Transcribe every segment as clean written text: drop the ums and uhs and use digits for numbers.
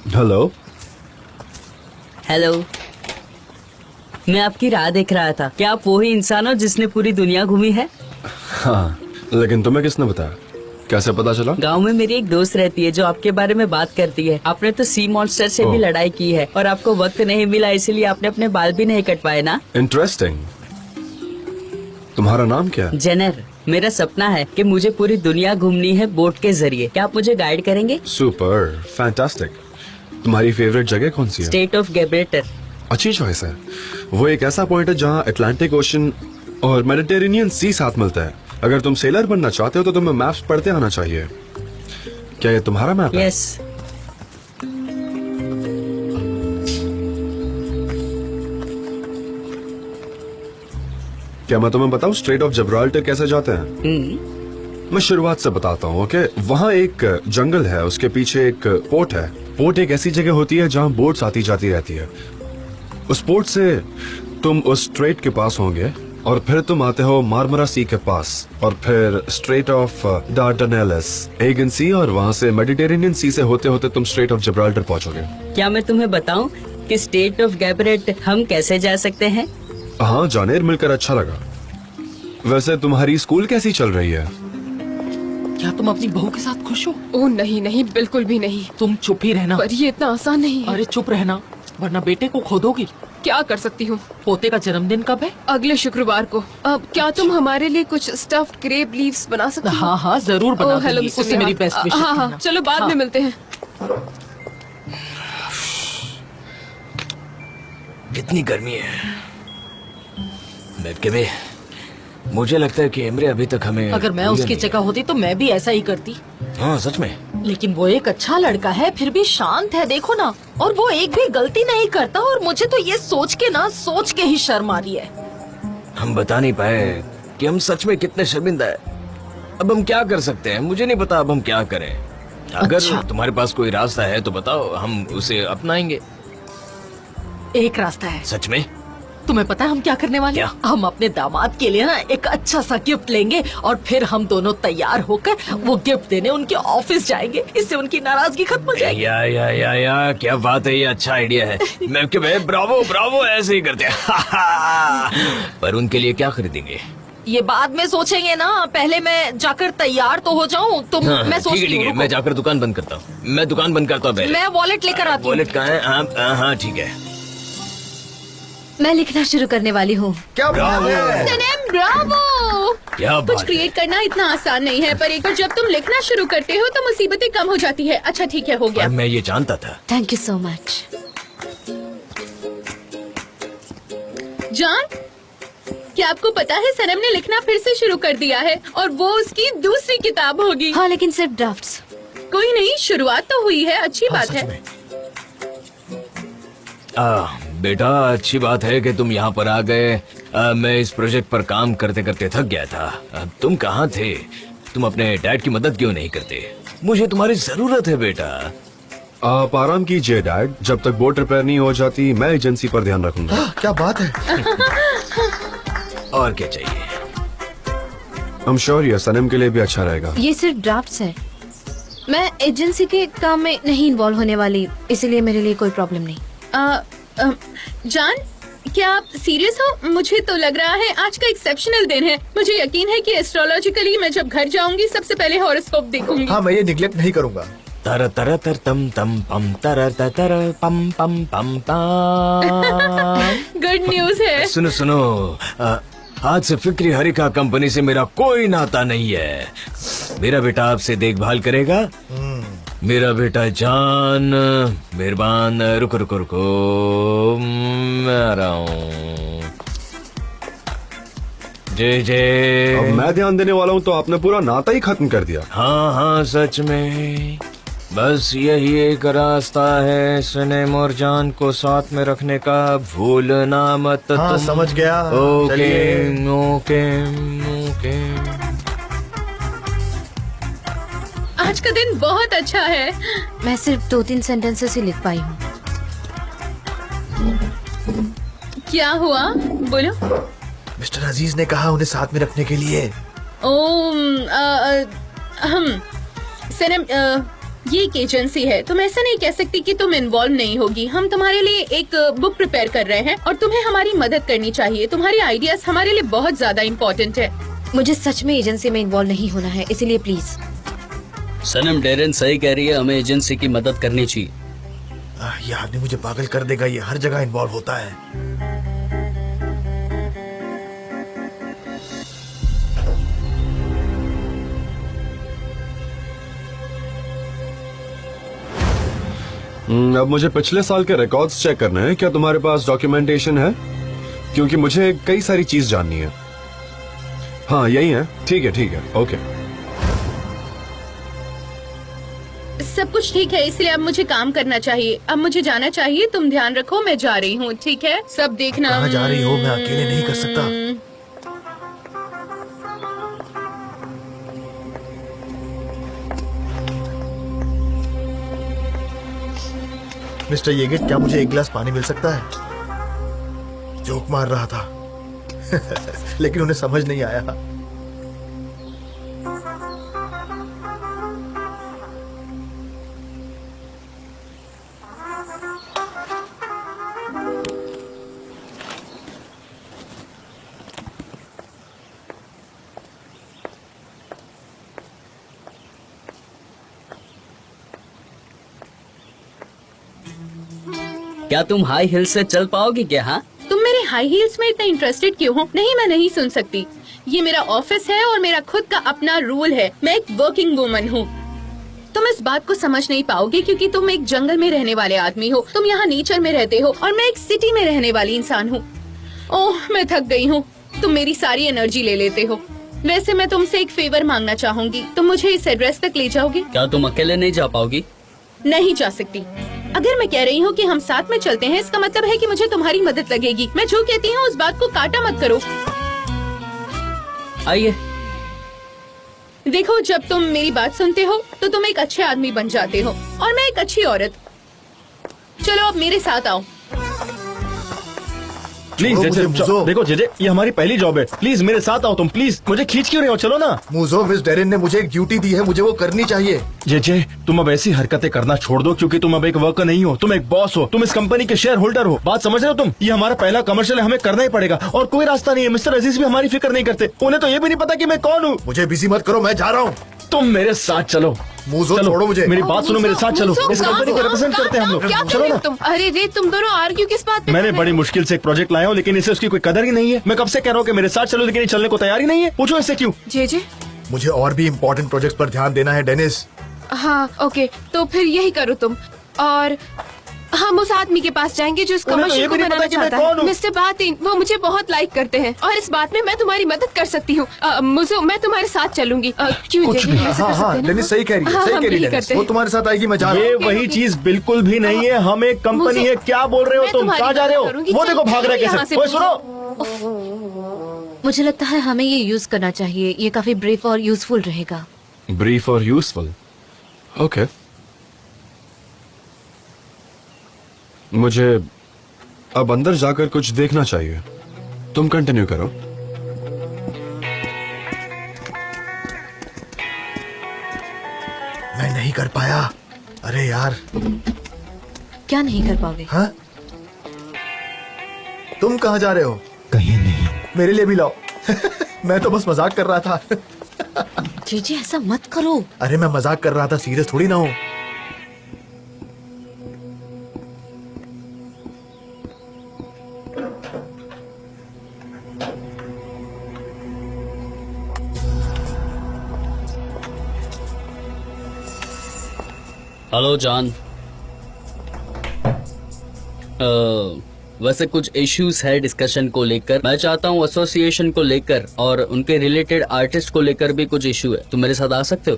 Hello. Hello, मैं आपकी राह देख रहा था। क्या आप वही इंसान हो जिसने पूरी दुनिया घूमी है? हाँ, लेकिन तुम्हें किसने बताया? कैसे पता चला? गांव में मेरी एक दोस्त रहती है जो आपके बारे में बात करती है। आपने तो सी मॉन्स्टर से भी लड़ाई की है और आपको वक्त नहीं मिला, इसलिए आपने अपने बाल भी नहीं कटवाए ना। इंटरेस्टिंग। तुम्हारा नाम क्या है? जेनर। मेरा सपना है कि मुझे पूरी दुनिया घूमनी है बोट के जरिए। क्या आप मुझे गाइड करेंगे? Super, fantastic. तुम्हारी फेवरेट जगह कौन सी है? State of Gibraltar. अच्छी चॉइस है। वो एक ऐसा पॉइंट है जहाँ अटलांटिक ओशन और मेडिटेरेनियन सी साथ मिलता है। अगर तुम सेलर बनना चाहते हो तो तुम्हें मैप्स पढ़ते आना चाहिए। क्या ये तुम्हारा मैप है? यस। क्या मैं तुम्हें बताऊं स्ट्रेट ऑफ जिब्राल्टर कैसे जाते हैं? मैं शुरुआत से बताता हूँ। ओके, वहाँ एक जंगल है, उसके पीछे एक पोर्ट है। पोर्ट एक ऐसी जगह होती है जहाँ बोट्स आती जाती रहती है। उस पोर्ट से तुम उस स्ट्रेट के पास होंगे और फिर तुम आते हो मार्मरा सी के पास और फिर स्ट्रेट ऑफ डार्डनेल्स, एगन सी, और वहाँ से मेडिटेरेनियन सी से होते होते तुम स्ट्रेट ऑफ जिब्राल्टर पहुँचोगे। क्या मैं तुम्हें बताऊं कि स्टेट ऑफ गिब्राल्टर हम कैसे जा सकते हैं? हाँ, जानेर मिलकर अच्छा लगा। वैसे तुम्हारी स्कूल कैसी चल रही है? क्या तुम अपनी बहू के साथ खुश हो? ओह नहीं नहीं, बिल्कुल भी नहीं। तुम चुप ही रहना। पर ये इतना आसान नहीं है। अरे चुप रहना, वरना बेटे को खो दोगी। क्या कर सकती हूँ? पोते का जन्मदिन कब है? अगले शुक्रवार को। अब क्या तुम हमारे लिए कुछ स्टफ्ड ग्रेप लीव्स बना सकती हो? हाँ हाँ, जरूर बना ओह, हेलो दूंगी। मिस्टर उससे मेरी नेहा। बेस्ट विशेस हाँ हाँ, कहना। चलो बाद में मिलते हैं। कितनी गर्मी है। के मुझे लगता है कि एमरे अभी तक हमें अगर मैं उसकी जगह होती तो मैं भी ऐसा ही करती। हाँ सच में। लेकिन वो एक अच्छा लड़का है, फिर भी शांत है, देखो ना। और वो एक भी गलती नहीं करता। और मुझे तो ये सोच के ही शर्म आ रही है। हम बता नहीं पाए कि हम सच में कितने शर्मिंदा है। अब हम क्या कर सकते हैं, मुझे नहीं पता अब हम क्या करें। अगर अच्छा। तुम्हारे पास कोई रास्ता है तो बताओ, हम उसे अपनाएंगे। एक रास्ता है। सच में? तुम्हें पता है हम क्या करने वाले? क्या? हम अपने दामाद के लिए ना एक अच्छा सा गिफ्ट लेंगे और फिर हम दोनों तैयार होकर वो गिफ्ट देने उनके ऑफिस जाएंगे। इससे उनकी नाराजगी खत्म हो जाएगी। या क्या बात है, ये अच्छा आइडिया है। मैं कि भाई ब्रावो ब्रावो, ऐसे ही करते हैं। पर उनके लिए क्या खरीदेंगे? ये बाद में सोचेंगे ना, पहले मैं जाकर तैयार तो हो जाऊं। मैं सोचती ठीक है, हूँ। मैं जाकर दुकान बंद करता हूँ। मैं दुकान बंद करता हूँ। मैं वॉलेट लेकर आती हूँ। वॉलेट कहाँ है? हाँ ठीक है। मैं लिखना शुरू करने वाली हूँ। क्या बात है? सनम, ब्रावो! क्या कुछ बात क्रिएट करना इतना आसान नहीं है, पर एक बार जब तुम लिखना शुरू करते हो तो मुसीबतें कम हो जाती है। अच्छा ठीक है, हो गया। है? मैं ये जानता था। Thank you so much. जान, क्या आपको पता है सनम ने लिखना फिर से शुरू कर दिया है और वो उसकी दूसरी किताब होगी। हाँ, लेकिन सिर्फ ड्राफ्ट्स। कोई नहीं, शुरुआत तो हुई है, अच्छी बात सच है। में। बेटा अच्छी बात है कि तुम यहाँ पर आ गए। मैं इस प्रोजेक्ट पर काम करते करते थक गया था। तुम कहाँ थे? तुम अपने डैड की मदद क्यों नहीं करते? मुझे तुम्हारी जरूरत है बेटा। आप आराम कीजिए डैड, जब तक बोट रिपेयर नहीं हो जाती मैं एजेंसी पर ध्यान रखूंगा। क्या बात है? और क्या चाहिए? I'm sure ये सनम के लिए भी अच्छा रहेगा। ये सिर्फ ड्राफ्ट्स है। मैं एजेंसी के काम में नहीं इन्वॉल्व होने वाली, इसलिए मेरे लिए कोई प्रॉब्लम नहीं। जान, क्या आप सीरियस हो? मुझे तो लग रहा है आज का एक्सेप्शनल दिन है। मुझे यकीन है कि एस्ट्रोलॉजिकली मैं जब घर जाऊंगी सबसे पहले हॉरोस्कोप देखूंगी। हाँ, मैं ये निगलेक्ट नहीं करूंगा। तर तर तर तम तम पम तर तर तर पम पम पम पम। गुड न्यूज है। सुनो सुनो, आज से फिक्री हरिका कंपनी से मेरा कोई नाता नहीं है। मेरा बेटा आपसे देखभाल करेगा। मेरा बेटा जान, मेहरबान। रुको रुको रुको, मैं आ रहा हूँ। जय जय। अब मैं ध्यान देने वाला हूँ तो आपने पूरा नाता ही खत्म कर दिया। हाँ हाँ सच में। बस यही एक रास्ता है सनम और जान को साथ में रखने का, भूलना मत। हाँ, तुम। समझ गया। ओके चलिए। Okay okay. आज का दिन बहुत अच्छा है। मैं सिर्फ 2-3 सेंटेंसेस ही लिख पाई हूँ। क्या हुआ, बोलो। मिस्टर अजीज ने कहा उन्हें साथ में रखने के लिए। सनम, ये एक एजेंसी है, तुम ऐसा नहीं कह सकती कि तुम इन्वॉल्व नहीं होगी। हम तुम्हारे लिए एक बुक प्रिपेयर कर रहे हैं और तुम्हें हमारी मदद करनी चाहिए। तुम्हारी आइडियाज हमारे लिए बहुत ज्यादा इम्पोर्टेंट है। मुझे सच में एजेंसी में इन्वॉल्व नहीं होना है, इसीलिए प्लीज। सनम, डेरेन सही कह रही है, हमें एजेंसी की मदद करनी चाहिए। ये आदमी मुझे पागल कर देगा, ये हर जगह इन्वॉल्व होता है। अब मुझे पिछले साल के रिकॉर्ड्स चेक करने हैं। क्या तुम्हारे पास डॉक्यूमेंटेशन है? क्योंकि मुझे कई सारी चीज जाननी है। हाँ यही है, ठीक है, ओके। सब कुछ ठीक है, इसलिए अब मुझे काम करना चाहिए। अब मुझे जाना चाहिए, तुम ध्यान रखो, मैं जा रही हूँ, ठीक है? सब देखना। कहाँ जा रही हो? मैं अकेले नहीं कर सकता। मिस्टर येगेट, क्या मुझे एक गिलास पानी मिल सकता है? जोक मार रहा था लेकिन उन्हें समझ नहीं आया। क्या तुम हाई हिल से चल पाओगी क्या? हाँ, तुम मेरे हाई हील्स में इतना इंटरेस्टेड क्यों हो? नहीं, मैं नहीं सुन सकती। ये मेरा ऑफिस है और मेरा खुद का अपना रूल है। मैं एक वर्किंग वुमन हूँ। तुम इस बात को समझ नहीं पाओगे क्योंकि तुम एक जंगल में रहने वाले आदमी हो। तुम यहाँ नेचर में रहते हो और मैं एक सिटी में रहने वाली इंसान हूँ। ओह, मैं थक गई हूँ। तुम मेरी सारी एनर्जी ले लेते हो। वैसे मैं तुमसे एक फेवर मांगना चाहूंगी। तुम मुझे इस एड्रेस तक ले जाओगे? क्या तुम अकेले नहीं जा पाओगी? नहीं जा सकती। अगर मैं कह रही हूँ कि हम साथ में चलते हैं, इसका मतलब है कि मुझे तुम्हारी मदद लगेगी। मैं जो कहती हूँ उस बात को काटा मत करो। आइए। देखो, जब तुम मेरी बात सुनते हो तो तुम एक अच्छे आदमी बन जाते हो और मैं एक अच्छी औरत। चलो अब मेरे साथ आओ। प्लीज छोड़ो जेजे, मुझे, मुझो। देखो जेजे, ये हमारी पहली जॉब है। प्लीज मेरे साथ आओ तुम, प्लीज। मुझे खींच क्यों रहे हो? चलो ना। मुझो, मिस डेरेन ने मुझे एक ड्यूटी दी है, मुझे वो करनी चाहिए। जेजे, तुम अब ऐसी हरकतें करना छोड़ दो क्योंकि तुम अब एक वर्कर नहीं हो, तुम एक बॉस हो। तुम इस कंपनी के शेयर होल्डर हो। बात समझ रहे हो तुम? ये हमारा पहला कमर्शियल है, हमें करना ही पड़ेगा और कोई रास्ता नहीं है। मिस्टर अजीज भी हमारी फिक्र नहीं करते। उन्हें तो ये भी नहीं पता कि मैं कौन हूँ। मुझे बिजी मत करो, मैं जा रहा हूँ। तुम मेरे साथ चलो। मुझो, चलो, छोड़ो मुझे। मेरी बात सुनो, मेरे साथ चलो। मुझो, इस कंपनी को रिप्रेजेंट करते हैं हम लोग। क्या कर चलो रहे हो ना। तुम? अरे रे, तुम दोनों आर्ग्यू किस बात पे? मैंने बड़ी मुश्किल से एक प्रोजेक्ट लाया हूँ, लेकिन इसे उसकी कोई कदर ही नहीं है। मैं कब से कह रहा हूँ कि मेरे साथ चलो, लेकिन ये चलने को तैयार ही नहीं है। पूछो इससे क्यों? जेजे, मुझे और भी इम्पोर्टेंट प्रोजेक्ट्स पर ध्यान देना है डेनिस। हाँ ओके, तो फिर यही करो तुम। और हम उस आदमी के पास जाएंगे जो इस उन्हें तो कमर्शियल ये को भी नहीं बनाना पता कि मैं चाहता कौन है। हूँ। मिस्टर बातिन, वो मुझे बहुत लाइक करते हैं और इस बात में मैं तुम्हारी मदद कर सकती हूँ। मुझे, मैं तुम्हारे साथ चलूंगी। क्यों जेजे, ऐसा कर हाँ सकते हाँ, हैं ना? डेनिस सही कह रही है, हाँ, सही हम कह रही यही है डेनिस। करते वो हैं। तुम्हारे साथ आएगी, मैं जा रहा ये हूँ। वही चीज बिल्कुल भी नहीं है। हम एक कंपनी है। क्या बोल रहे हो मैं तुम? तुम्हारी कहाँ जा रहे हो? मदद करूंगी। वो देखो भाग रहा है यहाँ कैसे। से ओए सुनो, मुझे लगता है हमें ये यूज करना चाहिए। ये काफी ब्रीफ और यूजफुल रहेगा। ब्रीफ और यूजफुल, ओके। मुझे अब अंदर जाकर कुछ देखना चाहिए। तुम कंटिन्यू करो। मैं नहीं कर पाया। अरे यार। क्या नहीं कर पाओगे? हाँ, तुम कहाँ जा रहे हो? कहीं नहीं। मेरे लिए भी लाओ मैं तो बस मजाक कर रहा था जेजे, ऐसा मत करो। अरे मैं मजाक कर रहा था, सीरियस थोड़ी ना हूँ। Hello John. वैसे कुछ इश्यूज है डिस्कशन को लेकर। मैं चाहता हूँ एसोसिएशन को लेकर और उनके रिलेटेड आर्टिस्ट को लेकर भी कुछ इश्यू है। तुम मेरे साथ आ सकते हो?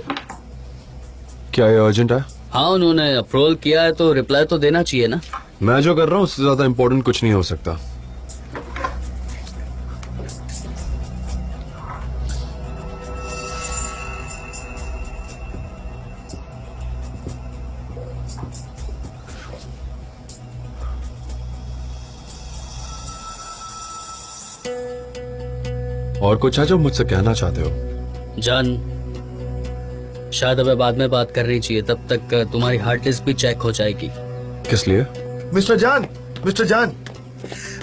क्या ये अर्जेंट है? हाँ, उन्होंने अप्रूवल किया है तो रिप्लाई तो देना चाहिए ना। मैं जो कर रहा हूँ उससे ज्यादा इम्पोर्टेंट कुछ नहीं हो सकता। और कुछ है जो मुझसे कहना चाहते हो? जान, शायद हमें बाद में बात करनी चाहिए, तब तक तुम्हारी हार्ड डिस्क भी चेक हो जाएगी। किस लिए? मिस्टर जान, मिस्टर जान,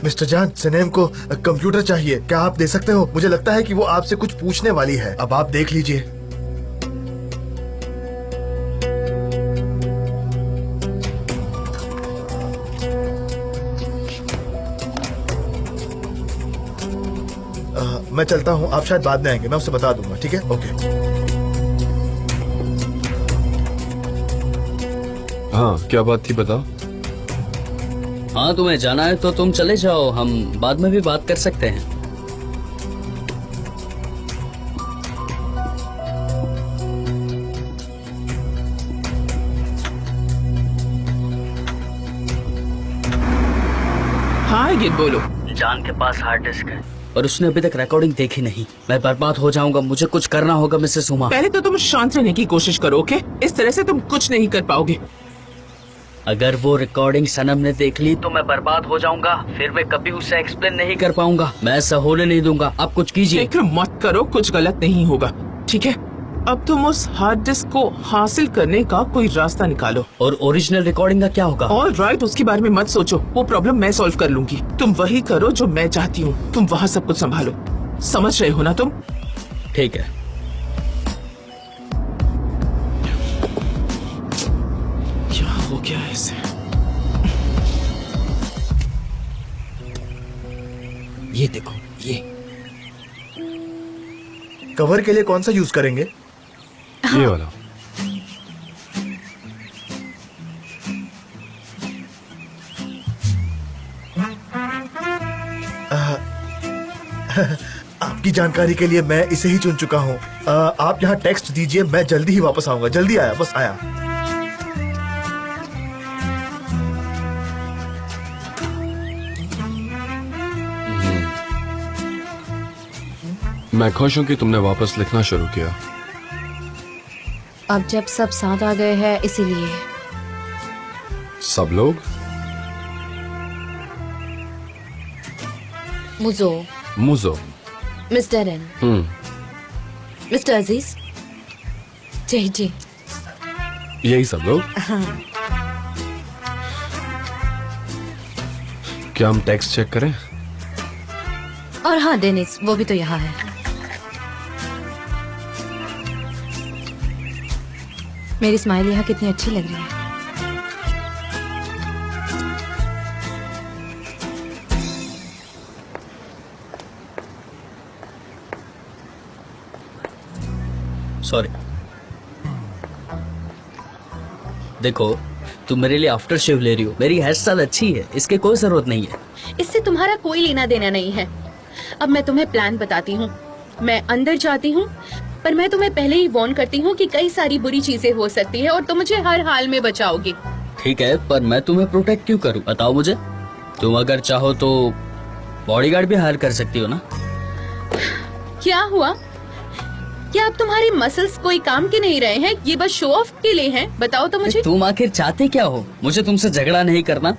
मिस्टर जान, सनेम को कंप्यूटर चाहिए, क्या आप दे सकते हो? मुझे लगता है कि वो आपसे कुछ पूछने वाली है, अब आप देख लीजिए। मैं चलता हूँ, आप शायद बाद में आएंगे, मैं उसे बता दूंगा, ठीक है? ओके। हाँ, क्या बात थी बताओ। हाँ, तुम्हें जाना है तो तुम चले जाओ, हम बाद में भी बात कर सकते हैं। हाँ गिद बोलो। जान के पास हार्ड डिस्क है और उसने अभी तक रिकॉर्डिंग देखी नहीं। मैं बर्बाद हो जाऊंगा, मुझे कुछ करना होगा मिसेस उमा। पहले तो तुम शांत रहने की कोशिश करो, ओके? इस तरह से तुम कुछ नहीं कर पाओगे। अगर वो रिकॉर्डिंग सनम ने देख ली तो मैं बर्बाद हो जाऊंगा, फिर मैं कभी उसे एक्सप्लेन नहीं कर पाऊंगा। मैं ऐसा होने नहीं दूंगा। आप कुछ कीजिए। फिक्र मत करो, कुछ गलत नहीं होगा, ठीक है? अब तुम उस हार्ड डिस्क को हासिल करने का कोई रास्ता निकालो। और ओरिजिनल रिकॉर्डिंग का क्या होगा? ऑल राइट, उसके बारे में मत सोचो, वो प्रॉब्लम मैं सॉल्व कर लूंगी। तुम वही करो जो मैं चाहती हूँ, तुम वहाँ सब कुछ संभालो। समझ रहे हो ना तुम? ठीक है। क्या हो गया ऐसे? ये देखो, ये कवर के लिए कौन सा यूज करेंगे? ये वाला। आपकी जानकारी के लिए मैं इसे ही चुन चुका हूँ। आप यहाँ टेक्स्ट दीजिए, मैं जल्दी ही वापस आऊंगा। जल्दी आया, बस आया। मैं खुश हूँ कि तुमने वापस लिखना शुरू किया। अब जब सब साथ आ गए हैं इसीलिए। सब लोग? मुझो, मुझो, मिस्टर एन, मिस्टर अजीज, जी जी, यही सब लोग? क्या हम टेक्स्ट चेक करें? और हाँ डेनिस, वो भी तो यहाँ है। मेरी स्माइल यहाँ कितनी अच्छी लग रही है। सॉरी। देखो, तुम मेरे लिए आफ्टर शेव ले रही हो, मेरी हेयर स्टाइल अच्छी है, इसके कोई जरूरत नहीं है। इससे तुम्हारा कोई लेना देना नहीं है। अब मैं तुम्हें प्लान बताती हूँ। मैं अंदर जाती हूँ, पर मैं तुम्हें पहले ही वार्न करती हूँ कि कई सारी बुरी चीजें हो सकती है और तुम मुझे हर हाल में बचाओगे। ठीक है, पर मैं तुम्हें प्रोटेक्ट क्यों करूँ, बताओ मुझे। तुम अगर चाहो तो बॉडीगार्ड भी हायर कर सकती हो ना। क्या हुआ? क्या अब तुम्हारी मसल्स कोई काम के नहीं रहे हैं? ये बस शो ऑफ के लिए हैं? बताओ तो मुझे। तुम आखिर चाहते क्या हो? मुझे तुमसे झगड़ा नहीं करना।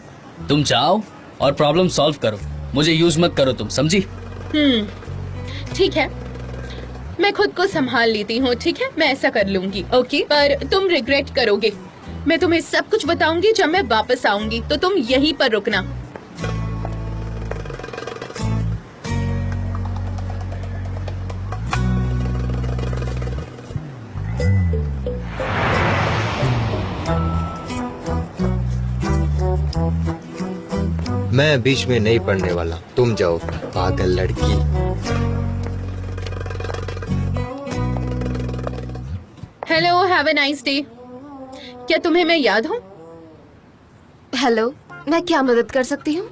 तुम जाओ और प्रॉब्लम सॉल्व करो, मुझे यूज मत करो, तुम समझी? ठीक है, मैं खुद को संभाल लेती हूँ, ठीक है? मैं ऐसा कर लूंगी, ओके? पर तुम रिग्रेट करोगे। मैं तुम्हें सब कुछ बताऊंगी जब मैं वापस आऊंगी, तो तुम यहीं पर रुकना। मैं बीच में नहीं पढ़ने वाला, तुम जाओ पागल लड़की। Hello, have a nice day. क्या तुम्हें मैं याद हूँ? हेलो, मैं क्या मदद कर सकती हूँ?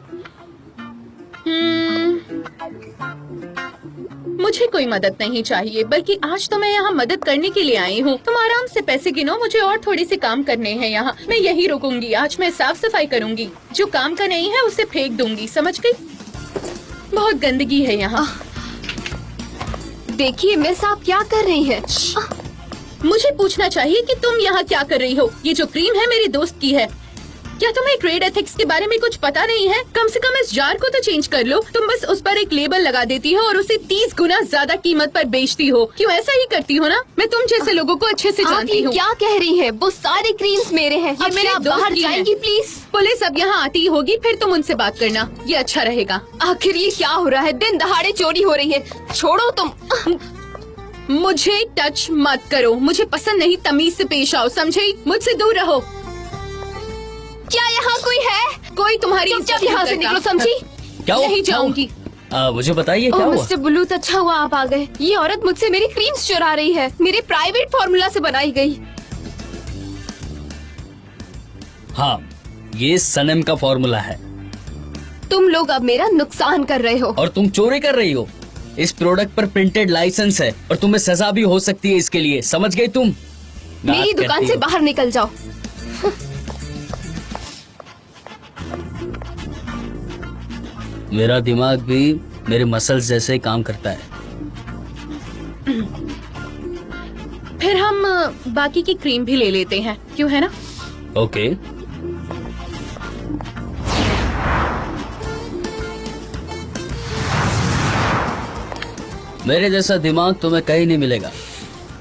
मुझे कोई मदद नहीं चाहिए, बल्कि आज तो मैं यहाँ मदद करने के लिए आई हूँ। तुम आराम से पैसे गिनो, मुझे और थोड़े से काम करने हैं यहाँ। मैं यही रुकूंगी। आज मैं साफ सफाई करूंगी, जो काम का नहीं है उसे फेंक दूंगी, समझ गई? बहुत गंदगी है यहाँ। देखिए मिस, आप क्या कर रही हैं? मुझे पूछना चाहिए कि तुम यहाँ क्या कर रही हो? ये जो क्रीम है मेरे दोस्त की है। क्या तुम्हें ट्रेड एथिक्स के बारे में कुछ पता नहीं है? कम से कम इस जार को तो चेंज कर लो। तुम बस उस पर एक लेबल लगा देती हो और उसे 30 गुना ज्यादा कीमत पर बेचती हो। क्यों ऐसा ही करती हो ना? मैं तुम जैसे लोगों को अच्छे से जानती हूँ। क्या कह रही हैं? वो सारे क्रीम्स मेरे हैं। ये मेरे दोस्त बाहर की हैं। जाएंगी प्लीज? पुलिस अब यहाँ आती होगी, फिर तुम उनसे बात करना, ये अच्छा रहेगा। आखिर ये क्या हो रहा है? दिन दहाड़े चोरी हो रही है। छोड़ो तुम। मुझे टच मत करो, मुझे पसंद नहीं। तमीज से पेश आओ, समझी? मुझसे दूर रहो। क्या यहाँ कोई है? कोई तुम्हारी चुपचाप यहाँ से निकलो, समझी? क्या हुआ? नहीं जाऊंगी। मुझे बताइए क्या हुआ? मिस्टर बुलूत, अच्छा हुआ आप आ गए। ये औरत मुझसे मेरी क्रीम्स चुरा रही है। मेरे प्राइवेट फॉर्मूला से बनाई गई। हाँ, ये सनम का फॉर्मूला है। तुम लोग अब मेरा नुकसान कर रहे हो। और तुम चोरी कर रही हो। इस प्रोडक्ट पर प्रिंटेड लाइसेंस है और तुम्हें सजा भी हो सकती है इसके लिए, समझ गई तुम? मेरी दुकान से बाहर निकल जाओ। मेरा दिमाग भी मेरे मसल्स जैसे ही काम करता है। फिर हम बाकी की क्रीम भी ले लेते हैं, क्यों है ना? ओके। मेरे जैसा दिमाग तुम्हें कहीं नहीं मिलेगा।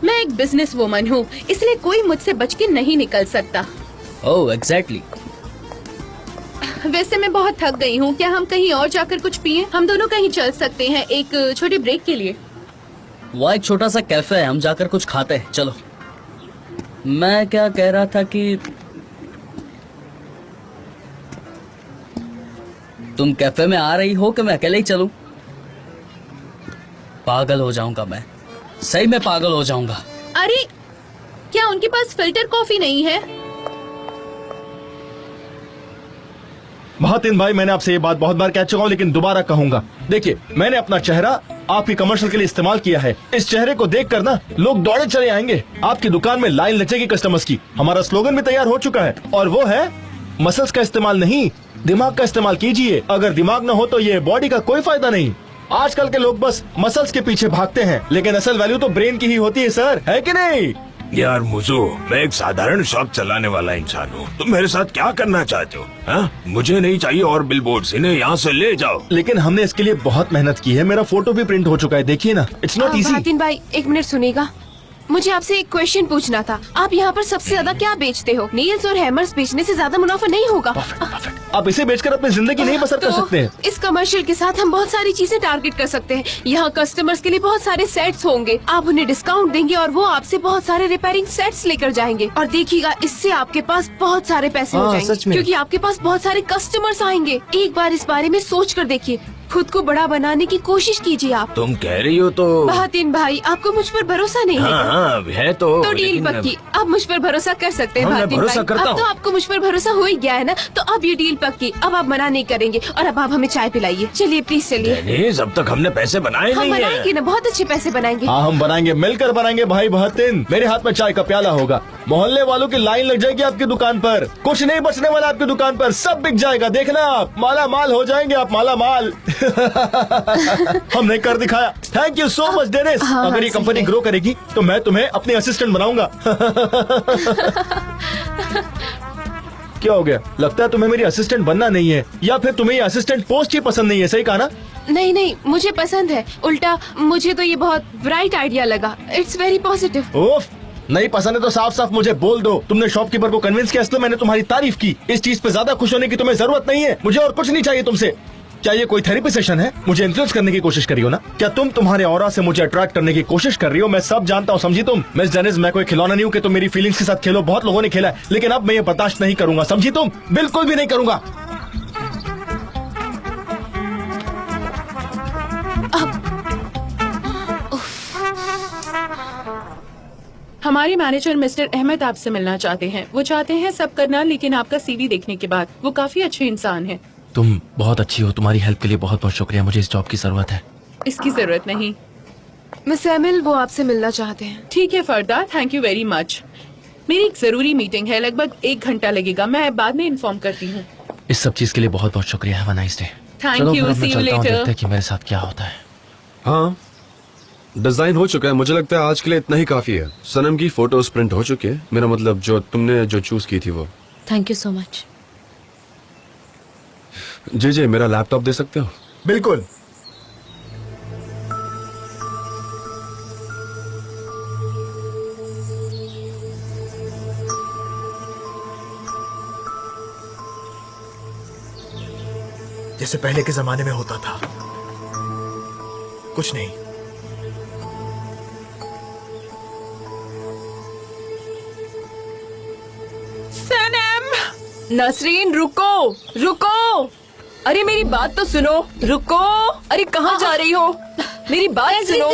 मैं एक बिजनेस वुमन हूँ, इसलिए कोई मुझसे बच के नहीं निकल सकता। ओह, एग्जैक्टली। वैसे मैं बहुत थक गई हूँ। क्या हम कहीं और जाकर कुछ पिए? हम दोनों कहीं चल सकते हैं एक छोटे ब्रेक के लिए। वहाँ एक छोटा सा कैफे है, हम जाकर कुछ खाते हैं, चलो। मैं क्या कह रहा था कि तुम कैफे में आ रही हो कि मैं अकेले ही चलूं? पागल हो जाऊंगा मैं, सही में पागल हो जाऊंगा। अरे, क्या उनके पास फिल्टर कॉफी नहीं है? महातिन भाई, मैंने आपसे ये बात बहुत बार कह चुका हूँ, लेकिन दोबारा कहूंगा। देखिए, मैंने अपना चेहरा आपकी कमर्शियल के लिए इस्तेमाल किया है। इस चेहरे को देखकर ना लोग दौड़े चले आएंगे। आपकी दुकान में लाइन लगेगी कस्टमर्स की। हमारा स्लोगन भी तैयार हो चुका है और वो है, मसल्स का इस्तेमाल नहीं, दिमाग का इस्तेमाल कीजिए। अगर दिमाग न हो तो ये बॉडी का कोई फायदा नहीं। आजकल के लोग बस मसल्स के पीछे भागते हैं, लेकिन असल वैल्यू तो ब्रेन की ही होती है सर, है कि नहीं? यार मुझो, मैं एक साधारण शॉप चलाने वाला इंसान हूँ। तुम मेरे साथ क्या करना चाहते हो? हाँ? मुझे नहीं चाहिए और बिलबोर्ड्स, इन्हें यहाँ से ले जाओ। लेकिन हमने इसके लिए बहुत मेहनत की है। मेरा फोटो भी प्रिंट हो चुका है, देखिए ना। It's not easy. महातिन भाई, एक मिनट सुनिएगा। मुझे आपसे एक क्वेश्चन पूछना था। आप यहाँ पर सबसे ज्यादा क्या बेचते हो? नील्स और हैमर्स बेचने से ज्यादा मुनाफा नहीं होगा। आप इसे बेचकर अपनी जिंदगी नहीं बसर कर सकते हैं। इस कमर्शियल के साथ हम बहुत सारी चीजें टारगेट कर सकते हैं। यहाँ कस्टमर्स के लिए बहुत सारे सेट्स होंगे। आप उन्हें डिस्काउंट देंगे और वो आपसे बहुत सारे रिपेयरिंग सेट्स लेकर जाएंगे। और देखिएगा, इससे आपके पास बहुत सारे पैसे हो जाएंगे, क्योंकि आपके पास बहुत सारे कस्टमर्स आएंगे। एक बार इस बारे में सोच कर देखिए। खुद को बड़ा बनाने की कोशिश कीजिए आप। तुम कह रही हो तो। महातिन भाई, आपको मुझ पर भरोसा नहीं है? हाँ, है तो डील लेकिन पक्की। आप मुझ पर भरोसा कर सकते हैं हाँ, मैं महातिन भरोसा भाई। करता अब तो हूँ। आपको मुझ पर भरोसा हो ही गया है ना, तो अब ये डील पक्की। अब आप मना नहीं करेंगे और अब आप हमें चाय पिलाइए। चलिए प्लीज चलिए। नहीं, जब तक हमने पैसे बनाए हम नहीं बनाएंगे है। ना, बहुत अच्छे पैसे बनाएंगे। हाँ, हम बनाएंगे, मिलकर बनाएंगे भाई महातिन। मेरे हाथ में चाय का प्याला होगा, मोहल्ले वालों की लाइन लग जाएगी आपकी दुकान पर। कुछ नहीं बचने वाला आपकी दुकान पर, सब बिक जाएगा। देखना आप, माला माल हो जाएंगे आप, माला माल। हमने कर दिखाया। Thank you so much Dennis. अगर ये कंपनी ग्रो करेगी तो मैं तुम्हें अपनी असिस्टेंट बनाऊंगा। क्या हो गया? लगता है तुम्हें मेरी असिस्टेंट बनना नहीं है, या फिर तुम्हें ये असिस्टेंट पोस्ट ही पसंद नहीं है, सही कहा ना? नहीं नहीं, मुझे पसंद है। उल्टा मुझे तो ये बहुत ब्राइट आइडिया लगा। It's very positive. ओफ, नहीं पसंद है तो साफ साफ मुझे बोल दो। तुमने शॉपकीपर को कन्विंस किया, इसलिए मैंने तुम्हारी तारीफ की। इस चीज पे ज्यादा खुश होने की तुम्हें जरूरत नहीं है। मुझे और कुछ नहीं चाहिए तुमसे। क्या ये कोई थेरेपी सेशन है? मुझे इन्फ्लुएंस करने की कोशिश करी हो ना? क्या तुम तुम्हारे ऑरा से मुझे अट्रैक्ट करने की कोशिश कर रही हो? मैं सब जानता हूँ, समझी तुम? मिस डेनिस, मैं कोई खिलौना नहीं हूँ कि तुम मेरी फीलिंग्स के साथ खेलो। बहुत लोगों ने खेला है, लेकिन अब मैं ये बर्दाश्त नहीं करूंगा, समझी तुम? बिल्कुल भी नहीं करूंगा। हमारे मैनेजर मिस्टर अहमद आपसे मिलना चाहते हैं। वो चाहते हैं सब करना, लेकिन आपका सीवी देखने के बाद। वो काफी अच्छे इंसान हैं। तुम बहुत अच्छी हो, तुम्हारी हेल्प के लिए बहुत बहुत शुक्रिया। मुझे इस जॉब की जरूरत है। इसकी जरूरत नहीं। मिस एमिल, वो आपसे मिलना चाहते हैं। ठीक है फरदा, थैंक यू वेरी मच। मेरी एक जरूरी मीटिंग है, लगभग 1 घंटा लगेगा। मैं बाद में इन्फॉर्म करती हूँ। इस सब चीज के लिए बहुत बहुत शुक्रिया। Have a nice day. Thank you, see you later. देखते हैं कि मेरे साथ क्या होता है। हाँ, डिजाइन हो चुका है। मुझे लगता है आज के लिए इतना ही काफी है। सनम की फोटोज प्रिंट हो चुकी है। मेरा मतलब जो तुमने जो चूज की थी वो। Thank you so much. जी मेरा लैपटॉप दे सकते हो? बिल्कुल। जैसे पहले के जमाने में होता था, कुछ नहीं। नसरीन रुको रुको, अरे मेरी बात तो सुनो, रुको, अरे कहाँ जा रही हो? मेरी बात सुनो,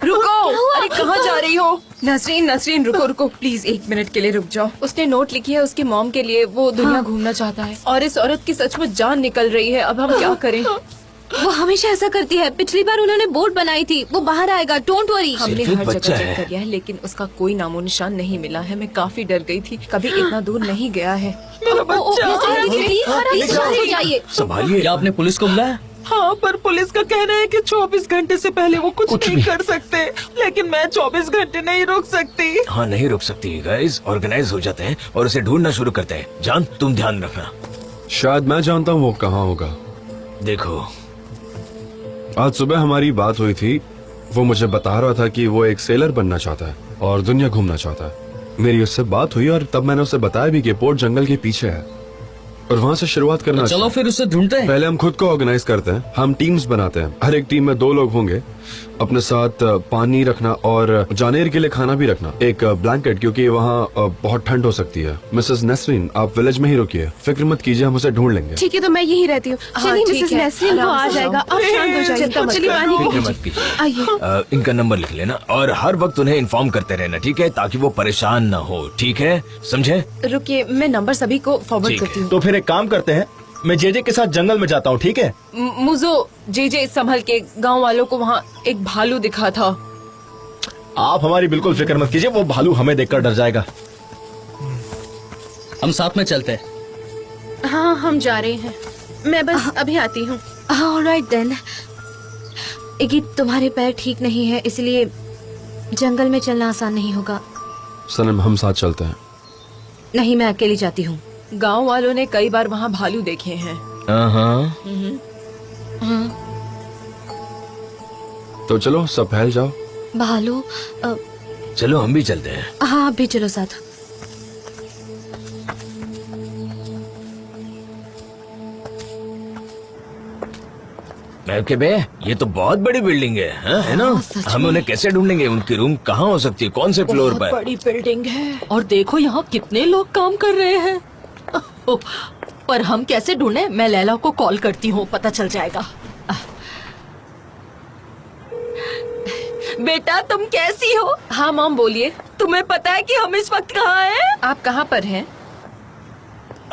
रुको, अरे कहाँ जा रही हो? नसरीन नसरीन रुको रुको प्लीज, 1 मिनट के लिए रुक जाओ। उसने नोट लिखी है उसकी मॉम के लिए, वो दुनिया घूमना चाहता है और इस औरत की सचमुच जान निकल रही है। अब हम क्या करें? वो हमेशा ऐसा करती है, पिछली बार उन्होंने बोर्ड बनाई थी, वो बाहर आएगा, डोंट वरी। हमने हर जगह चेक कर लिया है लेकिन उसका कोई नामो निशान नहीं मिला है। मैं काफी डर गई थी, कभी इतना दूर नहीं गया है। जाइए, संभालिए। क्या आपने पुलिस को बुलाया? हाँ, पर पुलिस का कहना है कि 24 घंटे से पहले वो कुछ नहीं कर सकते, लेकिन मैं 24 घंटे नहीं रुक सकती। हाँ नहीं रुक सकती। गाइस ऑर्गेनाइज हो जाते हैं और उसे ढूंढना शुरू करते हैं। जान तुम ध्यान रखना। शायद मैं जानता हूँ वो कहाँ होगा। देखो आज सुबह हमारी बात हुई थी, वो मुझे बता रहा था कि वो एक सेलर बनना चाहता है और दुनिया घूमना चाहता है। मेरी उससे बात हुई और तब मैंने उसे बताया भी कि पोर्ट जंगल के पीछे है और वहाँ से शुरुआत करना। चलो फिर उसे ढूंढते हैं। पहले हम खुद को ऑर्गेनाइज करते हैं, हम टीम्स बनाते हैं। हर एक टीम में 2 लोग होंगे। अपने साथ पानी रखना और जानेर के लिए खाना भी रखना, एक ब्लैंकेट, क्योंकि वहाँ बहुत ठंड हो सकती है। मिसेस नसरीन आप विलेज में ही रुकिए, फिक्र मत कीजिए, हम उसे ढूंढ लेंगे। ठीक है तो मैं यही रहती हूँ। चलिए मिसेस नसरीन वो आ जाएगा, आप शांत हो जाइए। चलिए पानी फिक्र मत कीजिए। इनका नंबर लिख लेना और हर वक्त उन्हें इन्फॉर्म करते रहना, ठीक है, ताकि वो परेशान न हो। ठीक है, समझे? रुकिए मैं नंबर सभी को फॉरवर्ड करती हूँ। तो फिर एक काम करते हैं, मैं जेजे के साथ जंगल में जाता हूँ, ठीक है? मुझो जेजे संभल के, गांव वालों को वहाँ एक भालू दिखा था। आप हमारी बिल्कुल फिक्र मत कीजिए, वो भालू हमें देखकर डर जाएगा। हम साथ में चलते हैं। हाँ हम जा रहे हैं, मैं बस अभी आती हूँ। Alright then. इगी तुम्हारे पैर ठीक नहीं है, इसलिए जंगल में चलना आसान नहीं होगा। सनम हम साथ चलते हैं। नहीं मैं अकेली जाती हूँ। गांव वालों ने कई बार वहाँ भालू देखे हैं। तो चलो सब फैल जाओ। भालू चलो हम भी चलते हैं। हाँ आप भी चलो साथ। बे ये तो बहुत बड़ी बिल्डिंग है, है ना? हम उन्हें कैसे ढूंढेंगे? उनकी रूम कहाँ हो सकती है? कौन से फ्लोर पर? बड़ी बिल्डिंग है और देखो यहाँ कितने लोग काम कर रहे हैं। पर हम कैसे ढूंढे? मैं लैला को कॉल करती हूँ, पता चल जाएगा। बेटा तुम कैसी हो? हाँ मॉम बोलिए। तुम्हें पता है कि हम इस वक्त कहाँ हैं? आप कहाँ पर हैं?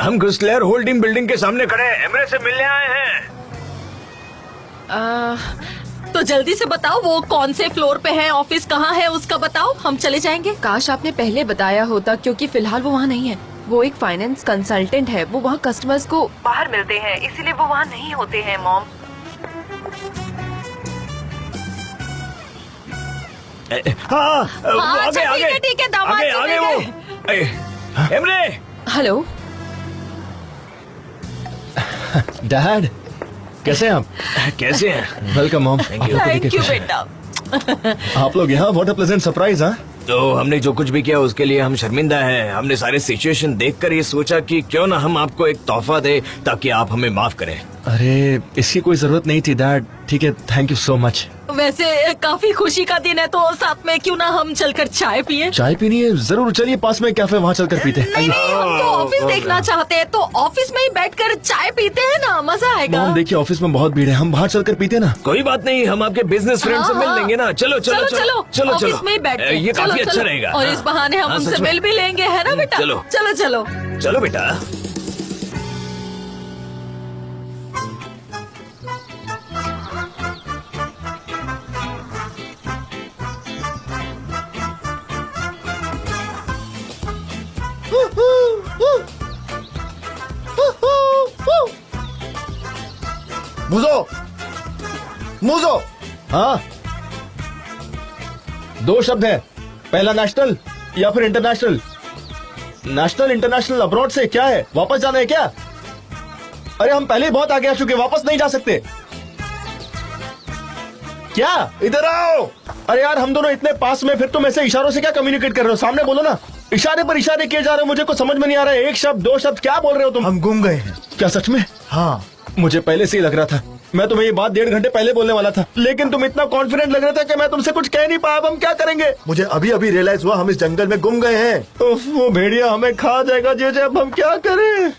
हम क्रिस्टलर होल्डिंग बिल्डिंग के सामने खड़े हैं, एमरे से मिलने आए हैं। तो जल्दी से बताओ वो कौन से फ्लोर पे है, ऑफिस कहाँ है उसका बताओ, हम चले जाएंगे। काश आपने पहले बताया होता, क्योंकि फिलहाल वो वहाँ नहीं है। वो एक फाइनेंस कंसल्टेंट है, वो वहाँ कस्टमर्स को बाहर मिलते हैं, इसीलिए वो वहाँ नहीं होते हैं मॉम। हाँ अच्छा ठीक है दामाद आगे आगे वो एमरे। हेलो डैड कैसे हैं आप? कैसे हैं? Welcome mom. थैंक यू बेटा। आप लोग यहाँ, व्हाट अ प्लेजेंट सरप्राइज। हाँ तो हमने जो कुछ भी किया उसके लिए हम शर्मिंदा हैं। हमने सारे सिचुएशन देखकर ये सोचा कि क्यों ना हम आपको एक तोहफा दे ताकि आप हमें माफ करें। अरे इसकी कोई जरूरत नहीं थी डैड। ठीक है, थैंक यू सो मच। वैसे काफी खुशी का दिन है, तो साथ में क्यों ना हम चलकर चाय पिए? चाय पीनी है? जरूर, चलिए पास में कैफे, वहाँ चलकर पीते हैं। नहीं हम तो ऑफिस देखना चाहते हैं, तो ऑफिस में ही बैठकर चाय पीते हैं ना, मजा आएगा। मॉम देखिए ऑफिस में बहुत भीड़ है, हम बाहर चलकर पीते ना। कोई बात नहीं, हम आपके बिजनेस फ्रेंड से मिल लेंगे ना। चलो चलो चलो चलो ऑफिस में ही बैठते हैं। ये काफी अच्छा रहेगा। और इस बहाने हम उनसे मिल भी लेंगे, है ना बेटा? चलो चलो चलो चलो बेटा। मुझो मुझो। हाँ 2 शब्द है, पहला नेशनल या फिर इंटरनेशनल। नेशनल इंटरनेशनल अब्रॉड से क्या है, वापस जाना है क्या? अरे हम पहले ही बहुत आगे आ चुके, वापस नहीं जा सकते। क्या? इधर आओ। अरे यार हम दोनों इतने पास में, फिर तुम ऐसे इशारों से क्या कम्युनिकेट कर रहे हो? सामने बोलो ना। इशारे पर इशारे किए जा रहे हो, मुझे कुछ समझ में नहीं आ रहा है। एक शब्द दो शब्द क्या बोल रहे हो तुम? हम गुम गए हैं। क्या सच में? हाँ, मुझे पहले से ही लग रहा था। मैं तुम्हें ये बात 1.5 घंटे पहले बोलने वाला था, लेकिन तुम इतना कॉन्फिडेंट लग रहा था कि मैं तुमसे कुछ कह नहीं पाया। अब हम क्या करेंगे? मुझे अभी अभी रियलाइज हुआ हम इस जंगल में गुम गए हैं। उफ, वो भेड़िया हमें खा जाएगा। जे अब हम क्या करें?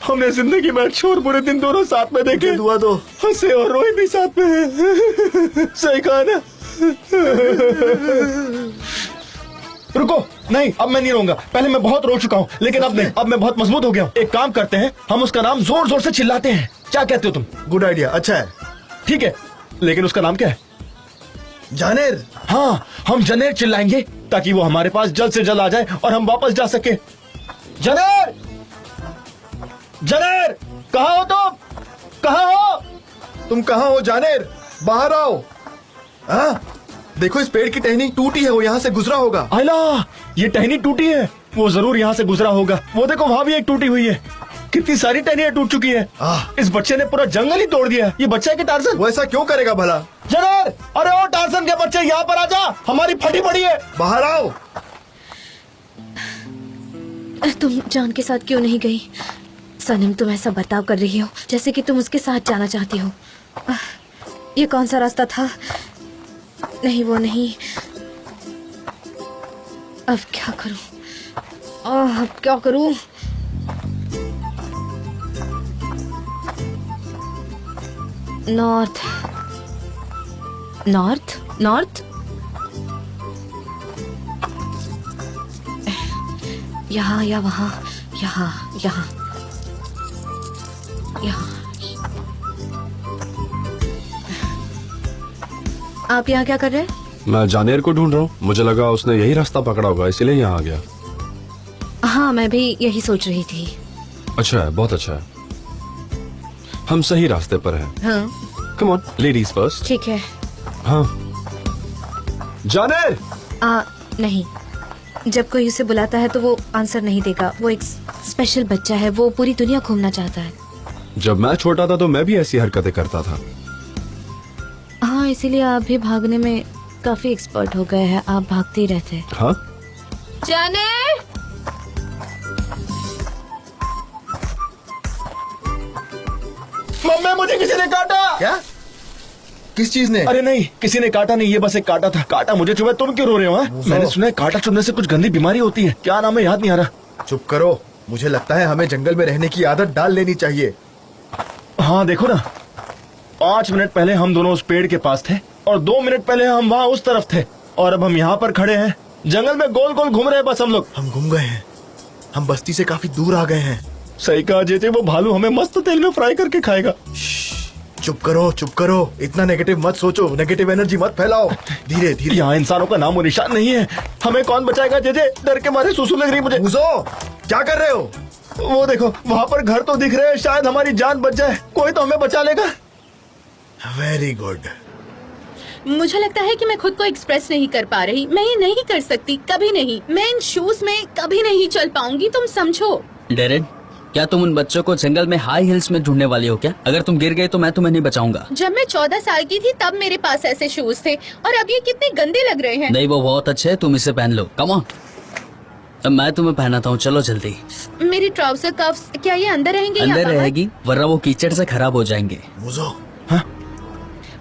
हमने जिंदगी में अच्छे और बुरे दिन दोनों साथ में देखे, दुआ दो। हंसे और रोए भी साथ में हैं। सही कहा ना? रुको, नहीं अब मैं नहीं रोऊंगा। पहले मैं बहुत रो चुका हूँ, लेकिन अब नहीं, अब मैं बहुत मजबूत हो गया हूँ। एक काम करते हैं, हम उसका नाम जोर जोर से चिल्लाते हैं। क्या कहते हो तुम? गुड आइडिया, अच्छा है। ठीक है, लेकिन उसका नाम क्या है? जानेर। हाँ, हम जनेर चिल्लाएंगे ताकि वो हमारे पास जल्द से जल्द आ जाए और हम वापस जा सके। जनेर, जनेर, कहाँ हो तुम? कहाँ हो तुम? कहाँ हो जानेर? बाहर आओ। हाँ, देखो इस पेड़ की टहनी टूटी है, वो यहाँ से गुजरा होगा। आइला, ये टहनी टूटी है, वो जरूर यहाँ से गुजरा होगा। वो देखो वहाँ भी एक टूटी हुई है। कितनी सारी टहनियाँ टूट चुकी है। इस बच्चे ने पूरा जंगल ही तोड़ दिया। ये बच्चा है कि टार्जन? वो ऐसा क्यों करेगा भला? जनेर, अरे ओ टार्जन के बच्चे, यहाँ पर आजा, हमारी फटी पड़ी है। बाहर आओ। तुम जान के साथ क्यों नहीं गई? सनम, तुम ऐसा बर्ताव कर रही हो जैसे कि तुम उसके साथ जाना चाहती हो। ये कौन सा रास्ता था? नहीं, वो नहीं। अब क्या करूं? अब क्या करूं? North, north, north. यहाँ या वहाँ, यहाँ, यहाँ, यहाँ। आप यहाँ क्या कर रहे हैं? मैं जानेर को ढूंढ रहा हूँ। मुझे लगा उसने यही रास्ता पकड़ा होगा, इसीलिए यहाँ आ गया। हाँ, मैं भी यही सोच रही थी। अच्छा है, बहुत अच्छा है। हम सही रास्ते पर हैं। हाँ। Come on, ladies first. ठीक है। हाँ। जानेर। नहीं, जब कोई उसे बुलाता है तो वो आंसर नहीं देगा। वो एक स्पेशल बच्चा है, वो पूरी दुनिया घूमना चाहता है। जब मैं छोटा था तो मैं भी ऐसी हरकतें करता था। हाँ, इसीलिए आप भी भागने में काफी एक्सपर्ट हो गए हैं। आप भागते ही रहते हैं। हाँ? जानेर, मम्मी, मुझे किसी ने काटा। क्या? किस चीज ने? अरे नहीं, किसी ने काटा नहीं, ये बस एक काटा था। काटा मुझे चुभा, तुम क्यों रो रहे हो? मैंने सुना है काटा चुभने से कुछ गंदी बीमारी होती है। क्या नाम है, याद नहीं आ रहा। चुप करो, मुझे लगता है हमें जंगल में रहने की आदत डाल लेनी चाहिए। हाँ देखो ना, 5 मिनट पहले हम दोनों उस पेड़ के पास थे और 2 मिनट पहले हम वहाँ उस तरफ थे, और अब हम यहाँ पर खड़े हैं जंगल में गोल गोल घूम रहे हैं बस हम लोग। हम गुम गए हैं, हम बस्ती से काफी दूर आ गए हैं। सही कहा जेजे, वो भालू हमें मस्त तेल में फ्राई करके खाएगा। चुप करो, चुप करो, इतना नेगेटिव मत सोचो, नेगेटिव एनर्जी मत फैलाओ। धीरे धीरे। यहाँ इंसानों का नामो निशान नहीं है, हमें कौन बचाएगा जेजे? डर के मारे सुसु लग रही मुझे। क्या कर रहे हो? वो देखो वहाँ पर घर तो दिख रहे हैं, शायद हमारी जान बच जाए, कोई तो हमें बचा लेगा। Very good. मुझे लगता है कि मैं खुद को एक्सप्रेस नहीं कर पा रही। मैं ये नहीं कर सकती, कभी नहीं। मैं इन शूज में कभी नहीं चल पाऊंगी, तुम समझो। डेरेन, क्या तुम उन बच्चों को जंगल में हाई हिल्स में ढूंढने वाली हो क्या? अगर तुम गिर गए तो मैं तुम्हें नहीं बचाऊंगा। जब मैं 14 साल की थी तब मेरे पास ऐसे शूज थे, और अब ये कितने गंदे लग रहे हैं। नहीं, वो बहुत अच्छे है, तुम इसे पहन लो। कम ऑन, अब मैं तुम्हें पहनाता हूँ, चलो जल्दी। मेरी ट्राउजर कफ्स क्या ये अंदर रहेंगे? अंदर रहेगी, वरना वो कीचड़ से खराब हो जाएंगे।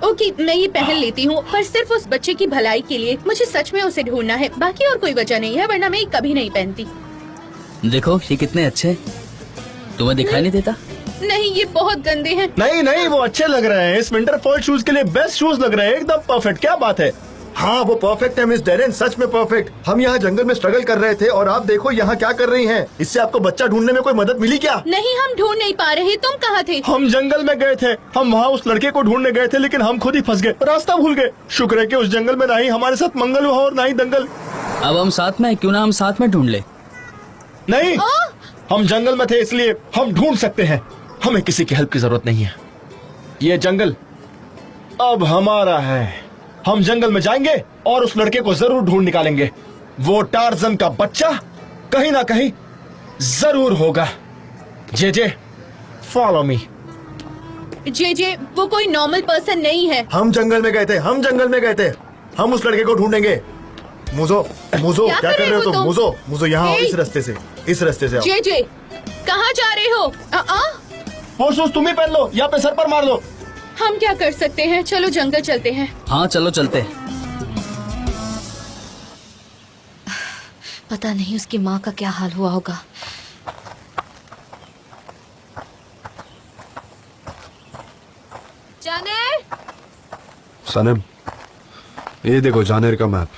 ओके, मैं ये पहन लेती हूँ, पर सिर्फ उस बच्चे की भलाई के लिए। मुझे सच में उसे ढूंढना है, बाकी और कोई वजह नहीं है, वरना मैं कभी नहीं पहनती। देखो ये कितने अच्छे, तुम्हें दिखाई नहीं देता? नहीं, ये बहुत गंदे हैं। नहीं नहीं, वो अच्छे लग रहे हैं। इस विंटर फॉल शूज के लिए बेस्ट शूज लग रहे हैं, एकदम परफेक्ट। क्या बात है। हाँ, वो परफेक्ट है मिस डेरेन, सच में परफेक्ट। हम यहाँ जंगल में स्ट्रगल कर रहे थे और आप देखो यहाँ क्या कर रही हैं। इससे आपको बच्चा ढूंढने में कोई मदद मिली क्या? नहीं, हम ढूंढ नहीं पा रहे। तुम कहाँ थे? हम जंगल में गए थे, हम वहाँ उस लड़के को ढूंढने गए थे, लेकिन हम खुद ही फंस गए, रास्ता भूल गए। शुक्र है कि उस जंगल में ना ही हमारे साथ मंगल हुआ और ना ही दंगल। अब हम साथ में, क्यों ना हम साथ में ढूंढ ले? नहीं, हम जंगल में थे इसलिए हम ढूंढ सकते हैं, हमें किसी की हेल्प की जरूरत नहीं है। ये जंगल अब हमारा है। हम जंगल में जाएंगे और उस लड़के को जरूर ढूंढ निकालेंगे। वो टार्जन का बच्चा कहीं ना कहीं जरूर होगा। जे फॉलो मी। जे वो कोई नॉर्मल पर्सन नहीं है। हम जंगल में गए थे, हम जंगल में गए थे। हम उस लड़के को ढूंढेंगे। मुझो, मुझो, क्या कर रहे हो तुम? मुझो, मुझो, यहाँ आओ, इस रास्ते से, इस रास्ते से आओ। जे कहाँ जा रहे हो? वो शूज तुम ही पहन लो, यहाँ पे सर पर मार लो। हम क्या कर सकते हैं? चलो जंगल चलते हैं। हाँ चलो चलते हैं। पता नहीं उसकी माँ का क्या हाल हुआ होगा। जानेर, सनम, ये देखो जानेर का मैप।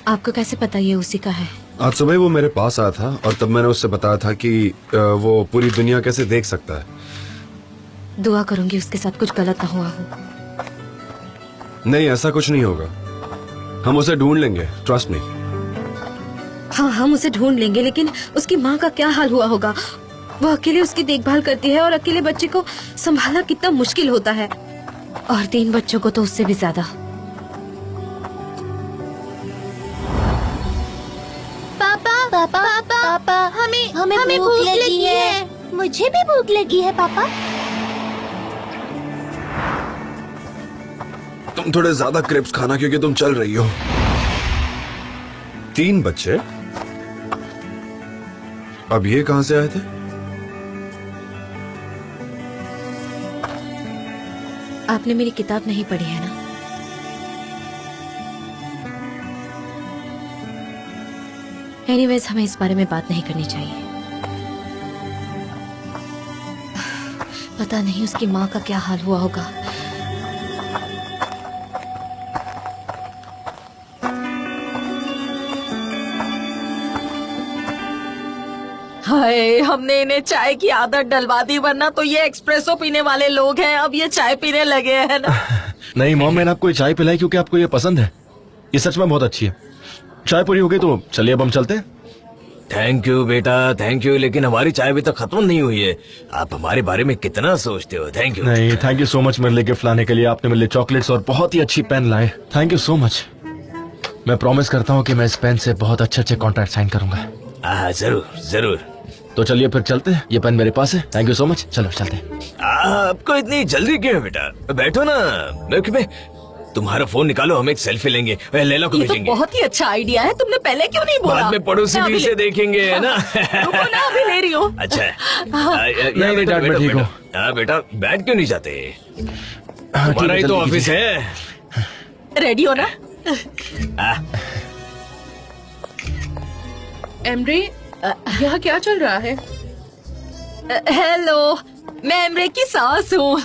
आपको कैसे पता ये उसी का है? आज सुबह वो मेरे पास आया था और तब मैंने उससे बताया था कि वो पूरी दुनिया कैसे देख सकता है। दुआ करूंगी उसके साथ कुछ गलत ना हुआ हो। नहीं, ऐसा कुछ नहीं होगा। हम उसे ढूंढ लेंगे, ट्रस्ट मी। हाँ, हम उसे ढूंढ लेंगे, लेकिन उसकी माँ का क्या हाल हुआ होगा? वो अकेले उसकी देखभाल करती है और अकेले बच्चे को संभालना कितना मुश्किल होता है, और 3 बच्चों को तो उससे भी ज्यादा। पापा, हमें भूख लगी है। मुझे भी भूख लगी है पापा। तुम थोड़े ज्यादा क्रिप्स खाना क्योंकि तुम चल रही हो। 3 बच्चे? अब ये कहां से आए थे? आपने मेरी किताब नहीं पढ़ी है ना? एनीवेज, हमें इस बारे में बात नहीं करनी चाहिए। पता नहीं उसकी माँ का क्या हाल हुआ होगा। हाय, हमने इन्हें चाय की आदत डलवा दी, वरना तो ये एक्सप्रेसो पीने वाले लोग हैं, अब ये चाय पीने लगे हैं ना। नहीं मॉम, मैंने आपको ये चाय पिलाई क्योंकि आपको ये पसंद है। ये सच में बहुत अच्छी है। चाय पूरी हो गई तो चलिए अब हम चलते हैं। थैंक यू बेटा, थैंक यू, लेकिन हमारी चाय अभी तक खत्म नहीं हुई है। आप हमारे बारे में कितना सोचते हो। Thank you. नहीं, थैंक यू सो मच मेरे लिए गिफ्ट लाने के लिए। आपने मेरे लिए चॉकलेट्स और बहुत ही अच्छी पेन लाए। Thank you so much. मैं प्रॉमिस करता हूँ कि मैं इस पेन से बहुत अच्छे कॉन्ट्रैक्ट साइन करूंगा। जरूर जरूर। तो चलिए फिर चलते हैं, ये पेन मेरे पास है। Thank you so much. चलो चलते हैं। आपको इतनी जल्दी क्यों है बेटा? बैठो ना। मैं तुम्हारा फोन निकालो, हम एक सेल्फी लेंगे। लैला को ये तो भेजेंगे। बहुत ही अच्छा आइडिया है, तुमने पहले क्यों नहीं बोला? बाद में पड़ोसी भी इसे देखेंगे, है ना? रुको ना, अभी ले रही हूँ। अच्छा नहीं, डैड, मैं ठीक हूँ। हाँ बेटा, बैठ क्यों नहीं जाते? तुम्हारा ही तो ऑफिस है। रेडी हो ना? एमरे, यहाँ क्या चल रहा है? हेलो, मैं एमरे की सास हूँ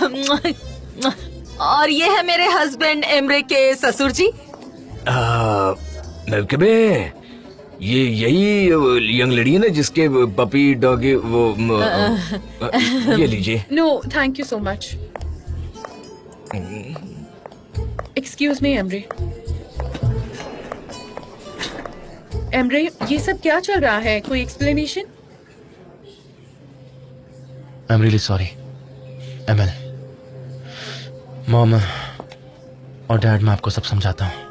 और ये है मेरे हस्बैंड एमरे के ससुर जी। ये यही यंग लेडी है ना जिसके पपी डॉगी वो ये लीजिए। No thank you so much. Excuse me Emre. Emre, ये सब क्या चल रहा है? कोई explanation? I am really sorry Emel. Mom और डैड, मैं आपको सब समझाता हूँ।